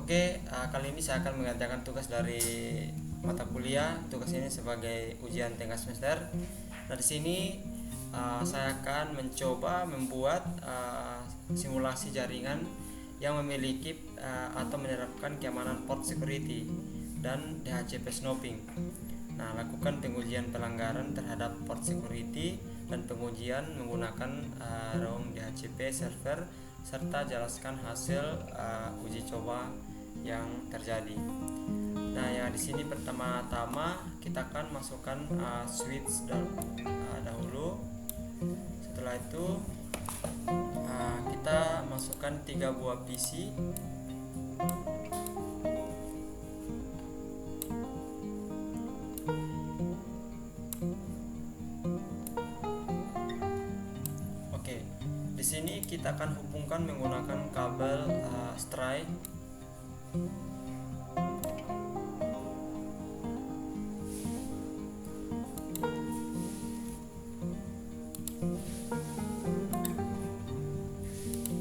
Kali ini saya akan mengerjakan tugas dari mata kuliah. Tugas ini sebagai ujian tengah semester. Nah, di sini saya akan mencoba membuat simulasi jaringan yang memiliki atau menerapkan keamanan port security dan DHCP snooping. Nah, lakukan pengujian pelanggaran terhadap port security dan pengujian menggunakan ROM DHCP server serta jelaskan hasil uji coba yang terjadi. Nah, ya di sini pertama-tama kita akan masukkan switch dahulu. Setelah itu kita masukkan 3 buah PC. Di sini kita akan hubungkan menggunakan kabel string.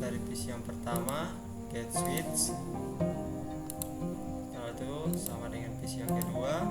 Dari PC yang pertama get switch, setelah itu sama dengan PC yang kedua.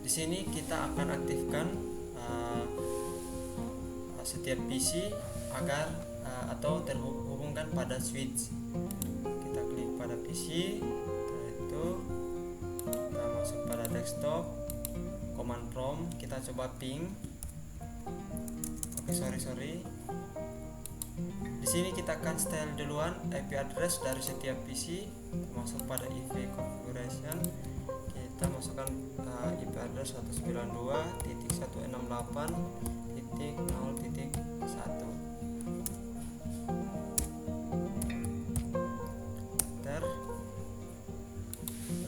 Di sini kita akan aktifkan setiap PC agar atau terhubungkan pada switch. Kita klik pada PC, setelah itu kita masuk pada desktop, command prompt, kita coba ping. Sorry. Di sini kita akan setel duluan IP address dari setiap PC. Masuk pada IP configuration, kita masukkan IP address 192.168.0.1.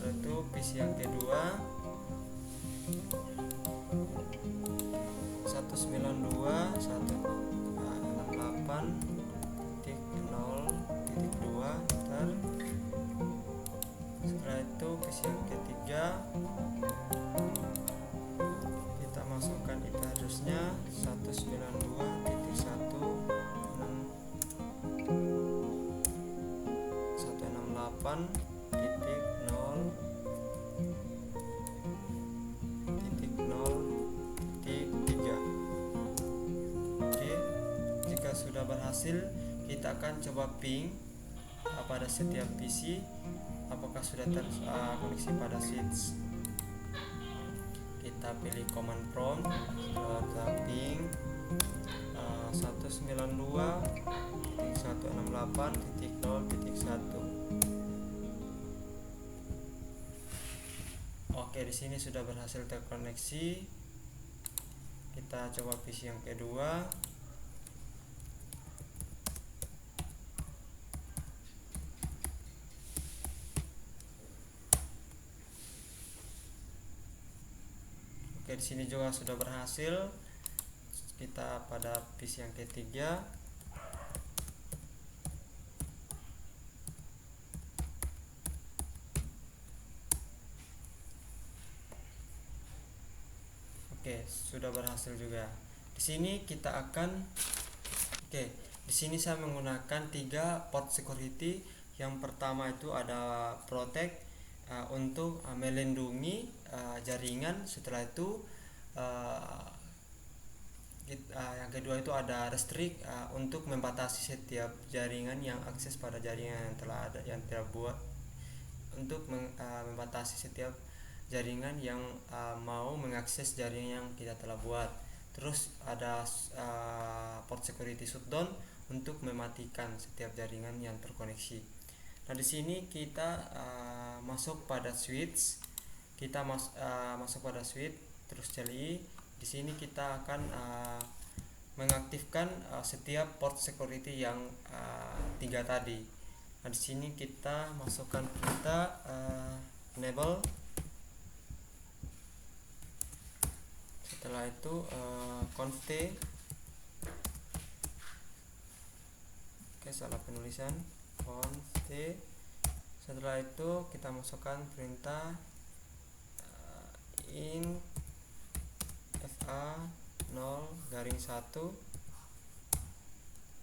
Itu PC yang kedua 192.168.0.2. Setelah itu PC yang ketiga kita masukkan IP address-nya 192.168.0.0.3. Jika sudah berhasil, kita akan coba ping pada setiap PC apakah sudah terkoneksi pada switch. Kita pilih command prompt, kita ping 192.168.0.1. Di sini sudah berhasil terkoneksi. Kita coba PC yang kedua. Di sini juga sudah berhasil. Kita pada PC yang ketiga. Sudah berhasil juga. Di sini kita akan di sini saya menggunakan 3 port security. Yang pertama itu ada protect untuk melindungi jaringan. Setelah itu yang kedua itu ada restrict untuk membatasi setiap jaringan yang akses pada jaringan yang telah buat, untuk membatasi setiap jaringan yang mau mengakses jaringan yang kita telah buat. Terus ada port security shutdown untuk mematikan setiap jaringan yang terkoneksi. Nah, di sini kita masuk pada switch. Kita masuk pada switch, terus cari. Di sini kita akan mengaktifkan setiap port security yang 3 tadi. Nah, di sini kita masukkan enable. Setelah itu conf t. salah penulisan, const. Setelah itu kita masukkan perintah int fa 0 garing 1.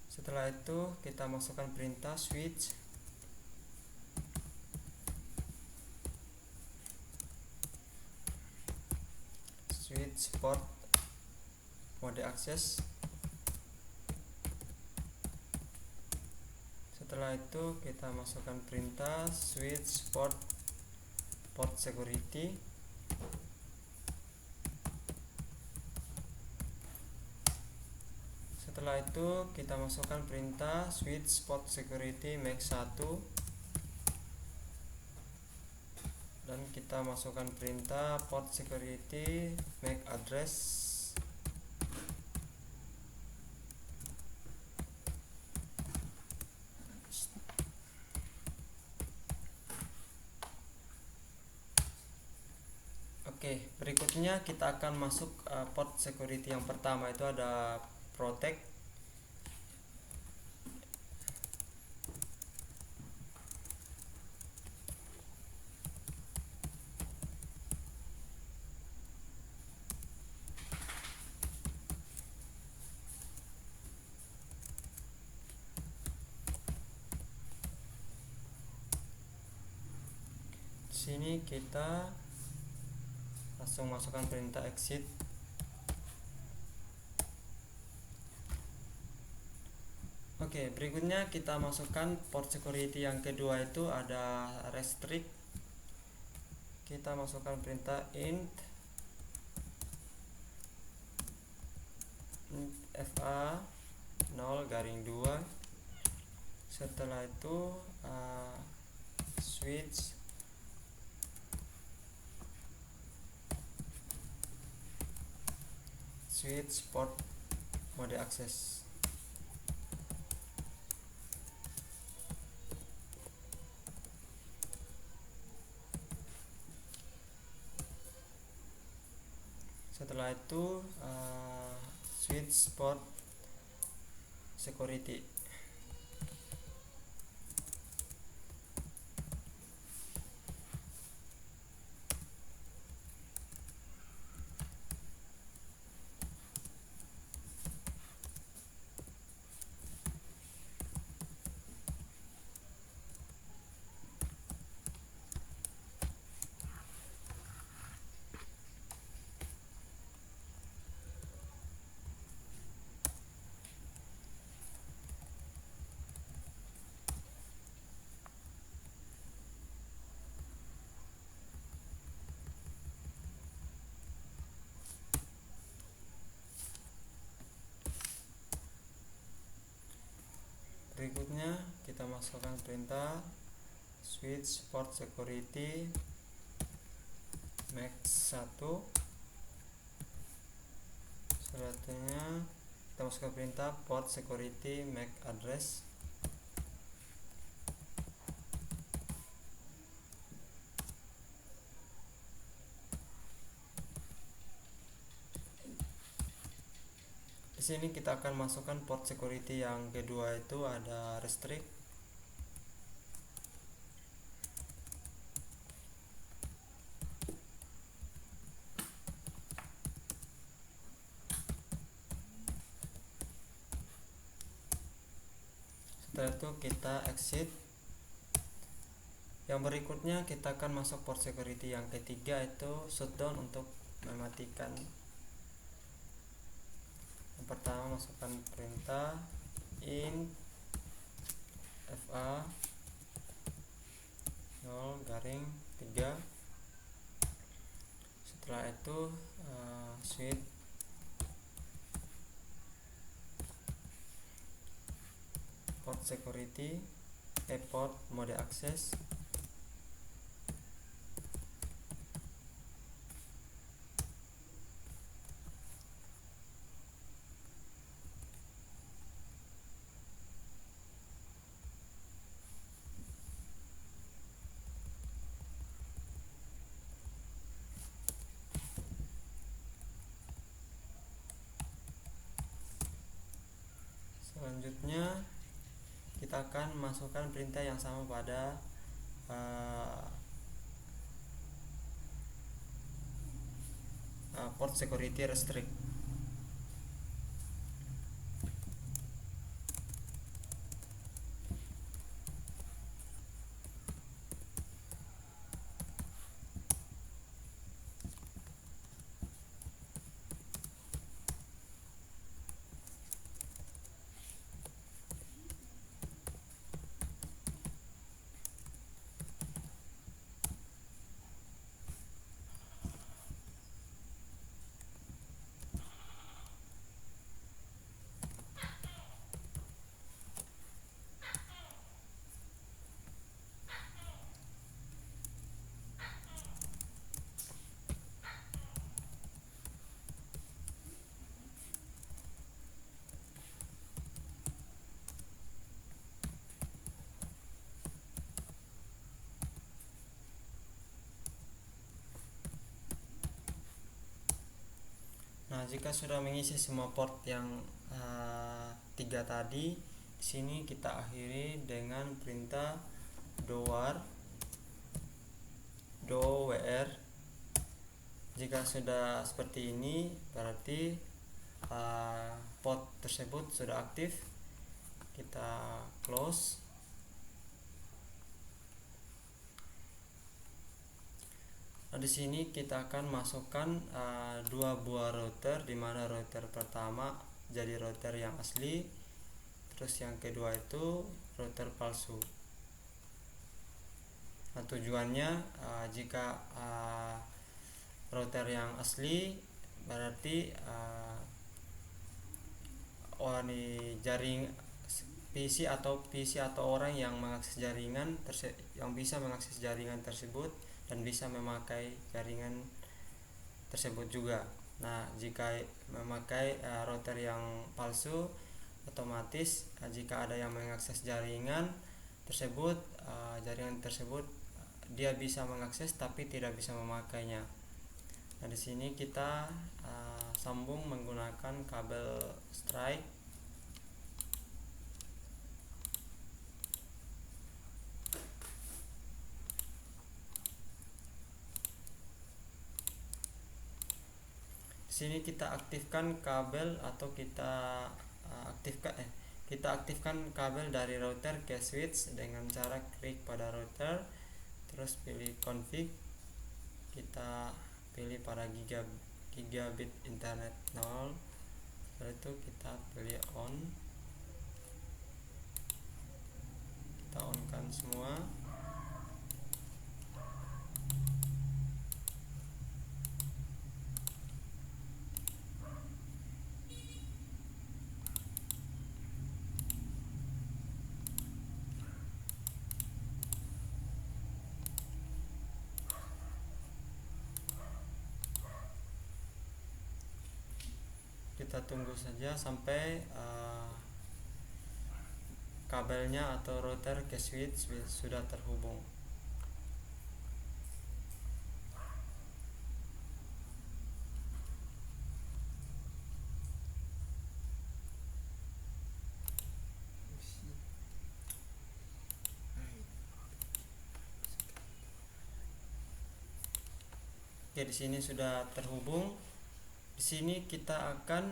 Setelah itu kita masukkan perintah switch port mode akses. Setelah itu kita masukkan perintah switch port security. Setelah itu kita masukkan perintah switch port security max 1, dan kita masukkan perintah port security MAC address. Oke, berikutnya kita akan masuk port security yang pertama, itu ada protect. Di sini kita langsung masukkan perintah exit. Oke, berikutnya kita masukkan port security yang kedua, itu ada restrict. Kita masukkan perintah int fa 0 garing 2. Setelah itu switch port mode akses. Setelah itu switch port security. Berikutnya kita masukkan perintah switch port security max 1. Selanjutnya kita masukkan perintah port security MAC address. Di sini kita akan masukkan port security yang kedua, itu ada restrict. Setelah itu kita exit. Yang berikutnya kita akan masuk port security yang ketiga, itu shutdown, untuk mematikan. Yang pertama masukkan perintah int fa 0 garing 3. Setelah itu switch port security port mode akses. Selanjutnya kita akan masukkan perintah yang sama pada port security restrict. Nah, jika sudah mengisi semua port yang 3 tadi, di sini kita akhiri dengan perintah doWAR do_wr. Jika sudah seperti ini, berarti port tersebut sudah aktif. Kita close. Nah, di sini kita akan masukkan 2 buah router, di mana router pertama jadi router yang asli, terus yang kedua itu router palsu. Nah, tujuannya jika router yang asli berarti orang di jaring PC atau orang yang mengakses jaringan yang bisa mengakses jaringan tersebut dan bisa memakai jaringan tersebut juga. Nah, jika memakai router yang palsu, otomatis jika ada yang mengakses jaringan tersebut, dia bisa mengakses tapi tidak bisa memakainya. Nah, di sini kita sambung menggunakan kabel strike. Di sini kita aktifkan kabel atau kita aktifkan kabel dari router ke switch dengan cara klik pada router, terus pilih config, kita pilih pada gigabit internet 0. Setelah itu kita pilih on, kita on-kan semua. Kita tunggu saja sampai kabelnya atau router ke switch sudah terhubung. Oke, di sini sudah terhubung. Di sini kita akan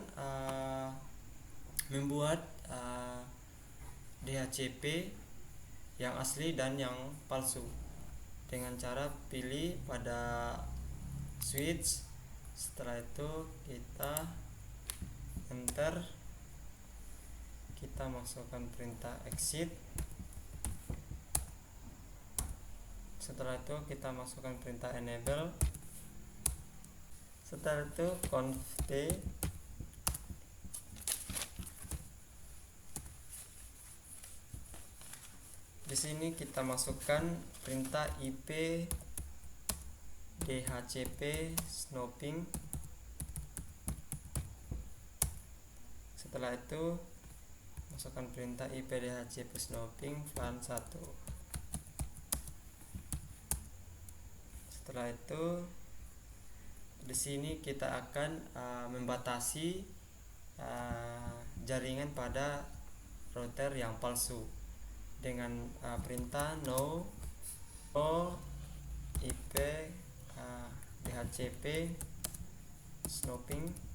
membuat DHCP yang asli dan yang palsu dengan cara pilih pada switch. Setelah itu kita enter, kita masukkan perintah exit. Setelah itu kita masukkan perintah enable. Setelah itu conft. Di sini kita masukkan perintah IP DHCP snoping. Setelah itu masukkan perintah IP DHCP snoping VLAN 1. Setelah itu di sini kita akan membatasi jaringan pada router yang palsu. dengan perintah no IP DHCP snoping.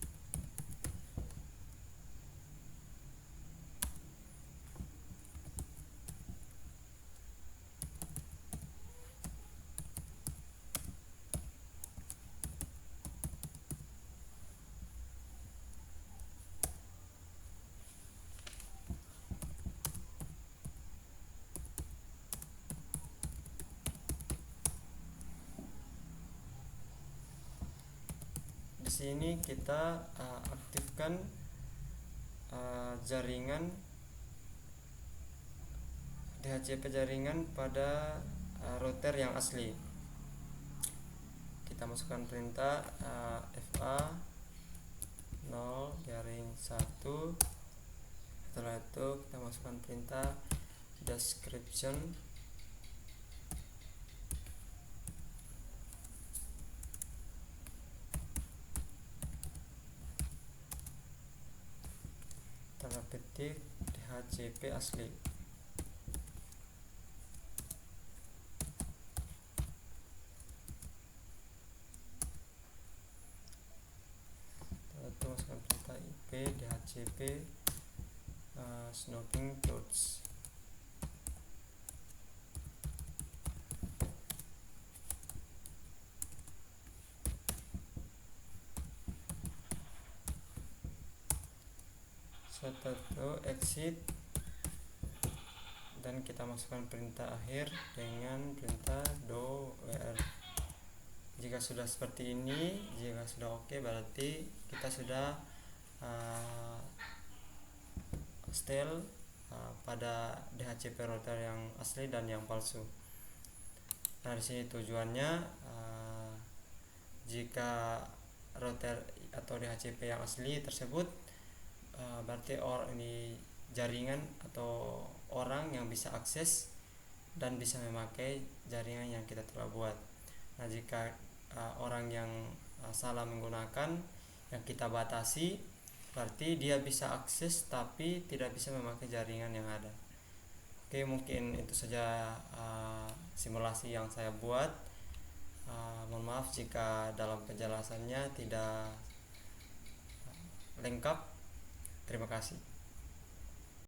Di sini kita aktifkan jaringan DHCP jaringan pada router yang asli. Kita masukkan perintah FA 0 garing 1. Setelah itu kita masukkan perintah description tanda petik DHCP asli. Itu masukkan perintah IP DHCP snoping tools. Setelah itu exit dan kita masukkan perintah akhir dengan perintah do wr. Jika sudah seperti ini, jika sudah oke, berarti kita sudah setel pada DHCP router yang asli dan yang palsu. Nah, di sini tujuannya jika router atau DHCP yang asli tersebut berarti ini jaringan atau orang yang bisa akses dan bisa memakai jaringan yang kita telah buat. Nah, jika orang yang salah menggunakan yang kita batasi, berarti dia bisa akses tapi tidak bisa memakai jaringan yang ada. Oke, mungkin itu saja simulasi yang saya buat. Mohon maaf jika dalam penjelasannya tidak lengkap. Terima kasih.